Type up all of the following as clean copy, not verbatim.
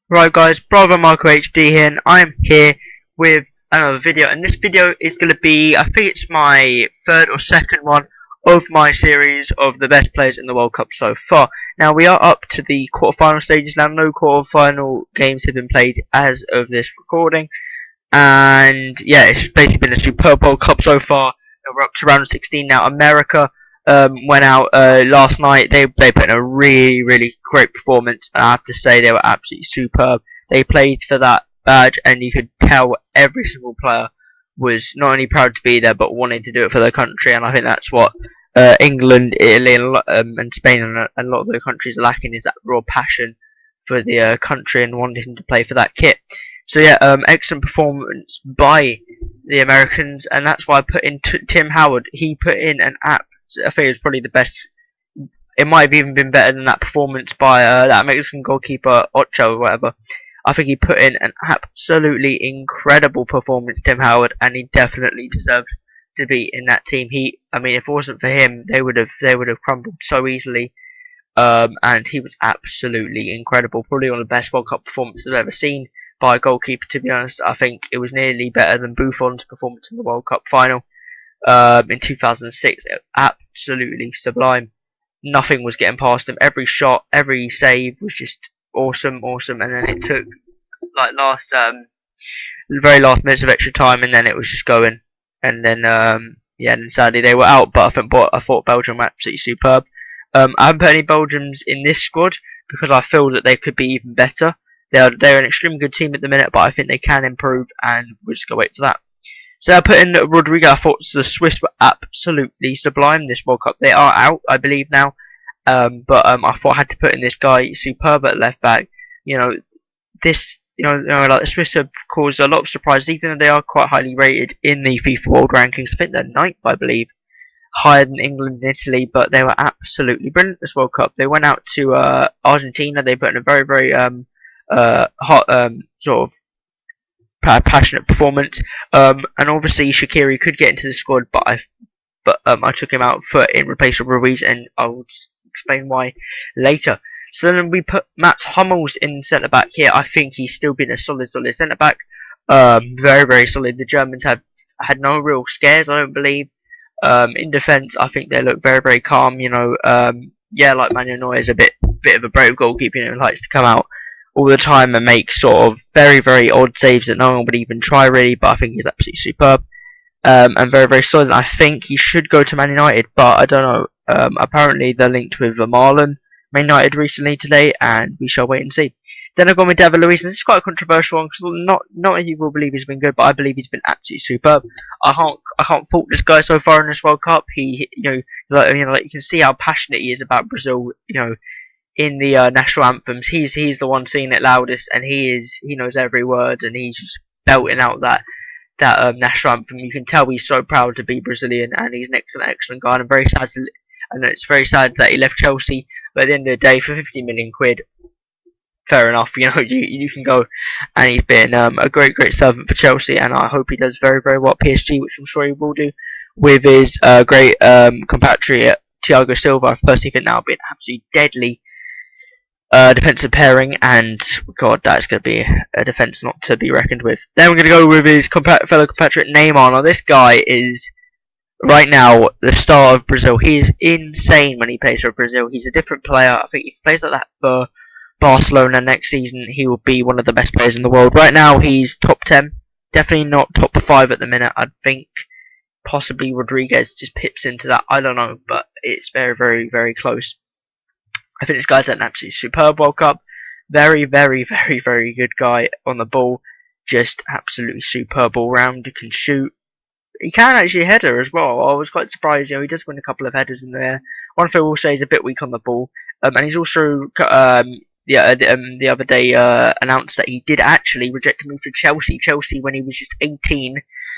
Right guys, Brother Michael HD here, and I'm here with another video, and this video is going to be, I think it's my third or second one of my series of the best players in the World Cup so far. Now we are up to the quarterfinal stages now. No quarterfinal games have been played as of this recording, and yeah, it's basically been a superb World Cup so far. We're up to round 16 now. America went out last night. They put in a really great performance, and I have to say they were absolutely superb. They played for that badge, and you could tell every single player was not only proud to be there, but wanted to do it for their country. And I think that's what England, Italy, and Spain, and a lot of the countries are lacking, is that raw passion for the country and wanting to play for that kit. So yeah, excellent performance by the Americans, and that's why I put in Tim Howard. He put in an I think it was probably the best. It might have even been better than that performance by that Mexican goalkeeper Ocho or whatever. I think he put in an absolutely incredible performance, Tim Howard, and he definitely deserved to be in that team. I mean, if it wasn't for him, they would have crumbled so easily. And he was absolutely incredible. Probably one of the best World Cup performances I've ever seen by a goalkeeper, to be honest. I think it was nearly better than Buffon's performance in the World Cup final in 2006. It was absolutely sublime. Nothing was getting past him. Every shot, every save was just awesome. And then it took like the very last minutes of extra time, and then it was just going. And then yeah, and sadly they were out. But I thought Belgium were absolutely superb. I haven't put any Belgians in this squad because I feel that they could be even better. They're an extremely good team at the minute, but I think they can improve, and we're just gonna wait for that. So I put in Rodrigo. I thought the Swiss were absolutely sublime this World Cup. They are out, I believe now, but I thought I had to put in this guy, superb at left back. You know, like the Swiss have caused a lot of surprises, even though they are quite highly rated in the FIFA World Rankings. I think they're ninth, I believe, higher than England and Italy, but they were absolutely brilliant this World Cup. They went out to Argentina. They put in a very hot sort of passionate performance, and obviously Shaqiri could get into the squad, but I took him out in replace of Ruiz, and I'll explain why later. So then we put Mats Hummels in centre back here. I think he's still been a solid centre back, very solid. The Germans have had no real scares, I don't believe. In defence, I think they look very calm. You know, yeah, like Manuel Neuer is a bit of a brave goalkeeper. You know, likes to come out all the time and make sort of very odd saves that no one would even try really, but I think he's absolutely superb, and very solid. I think he should go to Man United, but I don't know. Apparently they're linked with Marlon Man United recently today, and we shall wait and see. Then I've gone with David Luiz, and this is quite a controversial one because not many people believe he's been good, but I believe he's been absolutely superb. I can't fault this guy so far in this World Cup. He like you can see how passionate he is about Brazil. You know, in the national anthems, he's the one singing it loudest, and he knows every word, and he's just belting out that national anthem. You can tell he's so proud to be Brazilian, and he's an excellent guy. And I'm very sad and it's very sad that he left Chelsea. But at the end of the day, for 50 million quid, fair enough. You know, you can go, and he's been a great servant for Chelsea, and I hope he does very well at PSG, which I'm sure he will do with his great compatriot Thiago Silva. I personally think that will be an absolutely deadly defensive pairing, and God, that's going to be a defence not to be reckoned with. Then we're going to go with his fellow compatriot Neymar. Now this guy is right now the star of Brazil. He is insane when he plays for Brazil. He's a different player. I think if he plays like that for Barcelona next season, he will be one of the best players in the world. Right now he's top 10, definitely not top 5 at the minute. I think possibly Rodriguez just pips into that, I don't know, but it's very close. I think this guy's had an absolutely superb World Cup. Very good guy on the ball. Just absolutely superb all round. He can shoot. He can actually header as well. I was quite surprised. You know, he does win a couple of headers in there. One thing I will say he's a bit weak on the ball. And he's also the other day announced that he did actually reject a move to Chelsea. Chelsea, when he was just 18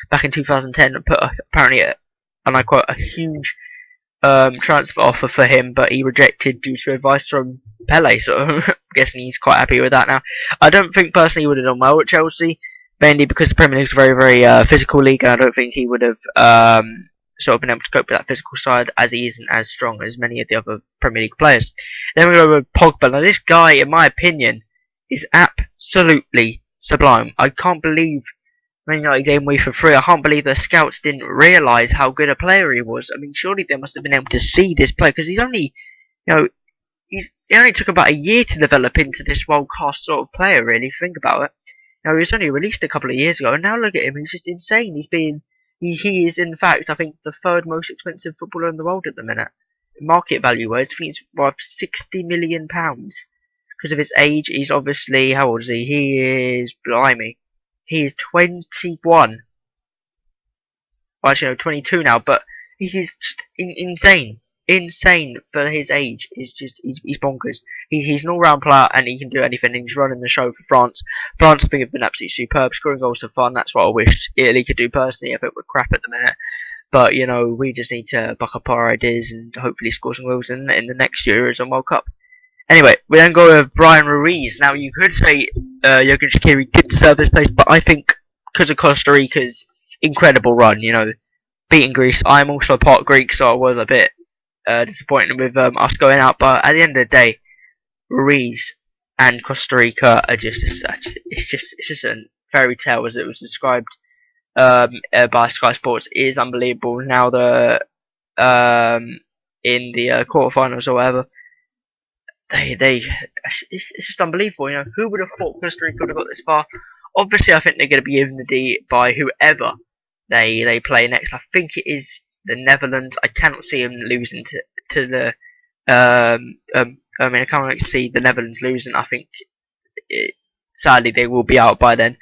back in 2010, put apparently, and I quote, a huge transfer offer for him, but he rejected due to advice from Pele, so I'm guessing he's quite happy with that now. I don't think personally he would have done well at Chelsea, mainly because the Premier League is a very physical league, and I don't think he would have sort of been able to cope with that physical side, as he isn't as strong as many of the other Premier League players. Then we go with Pogba. Now this guy, in my opinion, is absolutely sublime. I can't believe Man United gave him away for free. I can't believe the scouts didn't realise how good a player he was. I mean, surely they must have been able to see this player, because he's only, he only took about a year to develop into this world-class sort of player, really, if you think about it. He was only released a couple of years ago, and now look at him, he's just insane. He is, in fact, I think, the third most expensive footballer in the world at the minute. Market value-wise, I think he's worth £60 million. Because of his age, he's obviously, how old is he? He is, blimey, he is 21. Well, actually, no, 22 now, but he's just insane. Insane for his age. He's bonkers. He's an all-round player, and he can do anything. He's running the show for France. France, I think, have been absolutely superb, scoring goals for fun. That's what I wish Italy could do personally, if it were crap at the minute. But we just need to buck up our ideas and hopefully score some goals in the next Euros and World Cup. Anyway, we then go with Bryan Ruiz. Now, you could say Jurgen Shaqiri did deserve this place, but I think because of Costa Rica's incredible run, beating Greece. I'm also part Greek, so I was a bit disappointed with us going out. But at the end of the day, Ruiz and Costa Rica are just as such. It's just a fairy tale, as it was described by Sky Sports. It is unbelievable. Now in the quarterfinals or whatever, it's just unbelievable. Who would have thought Costa Rica would have got this far? Obviously, I think they're going to be given the D by whoever they play next. I think it is the Netherlands. I cannot see them losing to the. I can't see the Netherlands losing. I think sadly they will be out by then.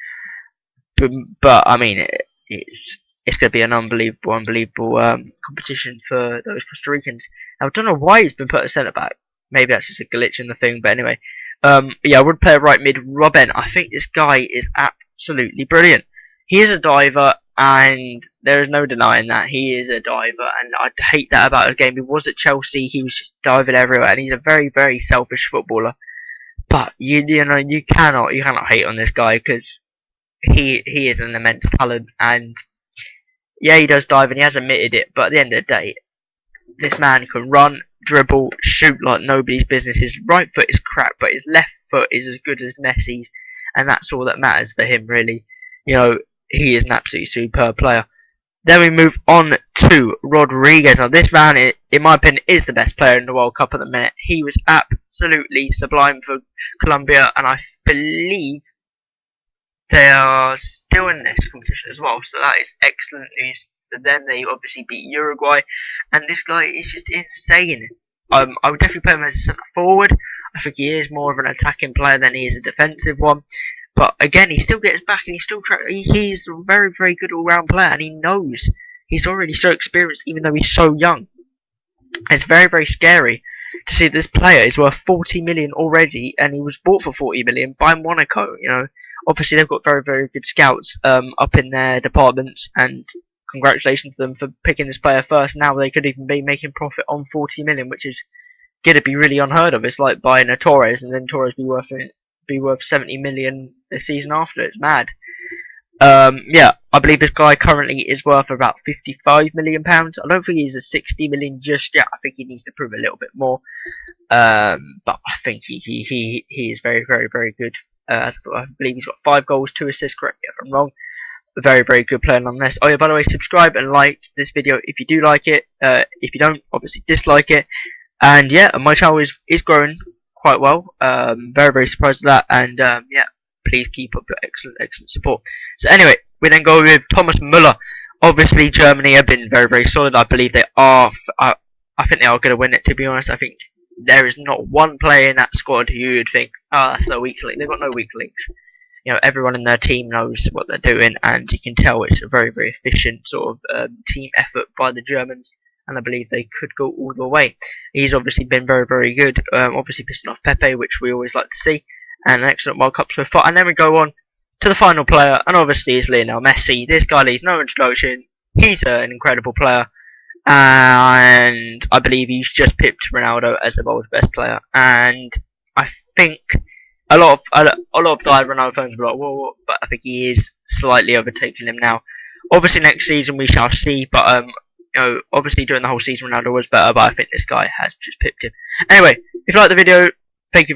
But I mean, it's going to be an unbelievable competition for those Costa Ricans. Now, I don't know why he's been put at centre back. Maybe that's just a glitch in the thing. But anyway, I would play right mid Robben. I think this guy is absolutely brilliant. He is a diver, and there is no denying that he is a diver. And I hate that about his game. He was at Chelsea. He was just diving everywhere, and he's a very, very selfish footballer. But you cannot hate on this guy, because he is an immense talent. And yeah, he does dive, and he has admitted it. But at the end of the day, this man can run, dribble, shoot like nobody's business. His right foot is crap, but his left foot is as good as Messi's, and that's all that matters for him, really. He is an absolutely superb player. Then we move on to Rodriguez. Now, this man, in my opinion, is the best player in the World Cup at the minute. He was absolutely sublime for Colombia, and I believe they are still in this competition as well, so that is excellent news for them. They obviously beat Uruguay, and this guy is just insane. I would definitely play him as a centre forward. I think he is more of an attacking player than he is a defensive one. But again, he still gets back, and he's a very, very good all-round player, and he knows. He's already so experienced, even though he's so young. It's very, very scary to see this player is worth 40 million already, and he was bought for 40 million by Monaco. Obviously they've got very, very good scouts up in their departments, and congratulations to them for picking this player first. Now they could even be making profit on 40 million, which is going to be really unheard of. It's like buying a Torres, and then Torres be worth 70 million the season after. It's mad. I believe this guy currently is worth about 55 million pounds. I don't think he's a 60 million just yet. I think he needs to prove a little bit more. But I think he is very, very, very good. I believe he's got 5 goals, 2 assists. Correct me if I'm wrong. A very, very good player nonetheless. Oh yeah, by the way, subscribe and like this video if you do like it. If you don't, obviously dislike it. And yeah, my channel is growing quite well. Very, very surprised at that. And please keep up your excellent support. So anyway, we then go with Thomas Müller. Obviously, Germany have been very, very solid. I believe they are. I think they are going to win it. To be honest, I think there is not one player in that squad who you would think, oh, that's their weak link. They've got no weak links. Everyone in their team knows what they're doing, and you can tell it's a very, very efficient sort of team effort by the Germans. And I believe they could go all the way. He's obviously been very, very good. Obviously pissing off Pepe, which we always like to see. And an excellent World Cup so far. And then we go on to the final player, and obviously it's Lionel Messi. This guy needs no introduction. He's an incredible player, and I believe he's just pipped Ronaldo as the world's best player. And I think a lot of diehard Ronaldo fans will be like, whoa, but I think he is slightly overtaking him now. Obviously next season we shall see, but obviously during the whole season Ronaldo was better, but I think this guy has just pipped him. Anyway, if you like the video, thank you very much.